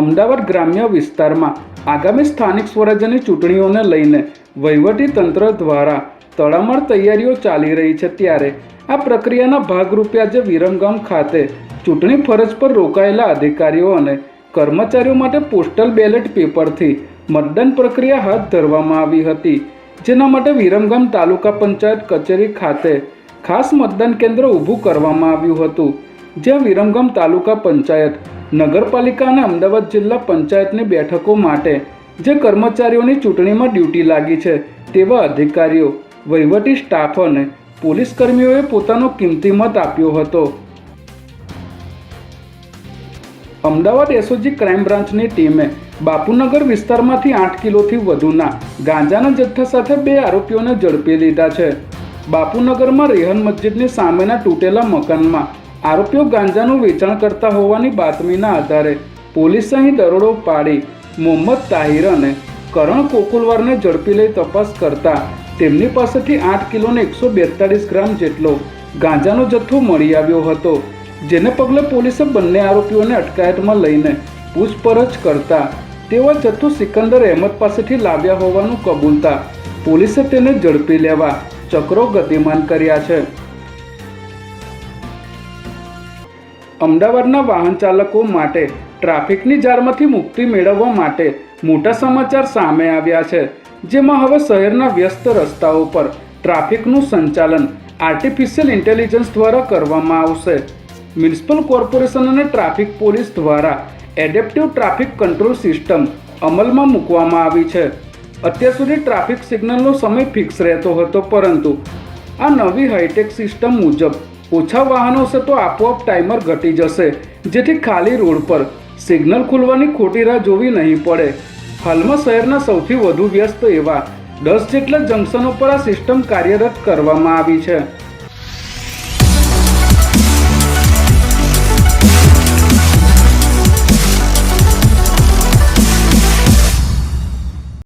અમદાવાદ ગ્રામ્ય વિસ્તારમાં આગામી સ્થાનિક સ્વરાજ્યની ચૂંટણીઓને લઈને વહીવટી તંત્ર દ્વારા તડામાર તૈયારીઓ ચાલી રહી છે। ત્યારે આ પ્રક્રિયાના ભાગરૂપે આજે વિરમગામ ખાતે ચૂંટણી ફરજ પર રોકાયેલા અધિકારીઓ અને કર્મચારીઓ માટે પોસ્ટલ બેલેટ પેપરથી મતદાન પ્રક્રિયા હાથ ધરવામાં આવી હતી, જેના માટે વિરમગામ તાલુકા પંચાયત કચેરી ખાતે ખાસ મતદાન કેન્દ્ર ઊભું કરવામાં આવ્યું હતું, જ્યાં વિરમગામ તાલુકા પંચાયત, નગરપાલિકા અને અમદાવાદ જિલ્લા પંચાયતની બેઠકો માટે જે કર્મચારીઓની ચૂંટણીમાં ડ્યુટી લાગી છે તેવા અધિકારીઓ, વહીવટી સ્ટાફ અને પોલીસ કર્મીઓએ પોતાનો કિંમતી મત આપ્યો હતો। અમદાવાદ એસઓજી ક્રાઇમ બ્રાન્ચની ટીમે બાપુનગર વિસ્તારમાંથી 8 કિલોથી વધુના ગાંજાના જથ્થા સાથે 2 આરોપીઓને ઝડપી લીધા છે। બાપુનગરમાં રેહન મસ્જિદની સામેના તૂટેલા મકાનમાં આરોપીઓ ગાંજાનું વેચાણ કરતા હોવાની બાતમીના આધારે પોલીસે અહીં દરોડો પાડી મોહમ્મદ તાહિર અને કરણ કોકુલવારને ઝડપી લઈ તપાસ કરતા તેમની પાસેથી 8 કિલો અને 142 ગ્રામ જેટલો ગાંજાનો જથ્થો મળી આવ્યો હતો, જેને પગલે પોલીસે બંને આરોપીઓને અટકાયતમાં લઈને પૂછપરછ કરતા તેઓ જથ્થો સિકંદર અહેમદ પાસેથી લાવ્યા હોવાનું કબૂલતા પોલીસે તેને ઝડપી લેવા ચક્રો ગતિમાન કર્યા છે। અમદાવાદના વાહન ચાલકો માટે ટ્રાફિકની જાળમાંથી મુક્તિ મેળવવા માટે મોટા સમાચાર સામે આવ્યા છે, જેમાં હવે શહેરના વ્યસ્ત રસ્તાઓ પર ટ્રાફિકનું સંચાલન આર્ટિફિશિયલ ઇન્ટેલિજન્સ દ્વારા કરવામાં આવશે। મ્યુનિસિપલ કોર્પોરેશન અને ટ્રાફિક પોલીસ દ્વારા એડેપ્ટિવ ટ્રાફિક કંટ્રોલ સિસ્ટમ અમલમાં મૂકવામાં આવી છે। અત્યાર સુધી ટ્રાફિક સિગ્નલનો સમય ફિક્સ રહેતો હતો, પરંતુ આ નવી હાઈટેક સિસ્ટમ મુજબ ઓછા વાહનો હશે તો આપોઆપ ટાઈમર ઘટી જશે, જેથી ખાલી રોડ પર સિગ્નલ ખુલવાની ખોટી રાહ જોવી નહીં પડે। હાલમાં શહેરના સૌથી વધુ વ્યસ્ત એવા 10 જેટલા જંકશનો પર આ સિસ્ટમ કાર્યરત કરવામાં આવી છે।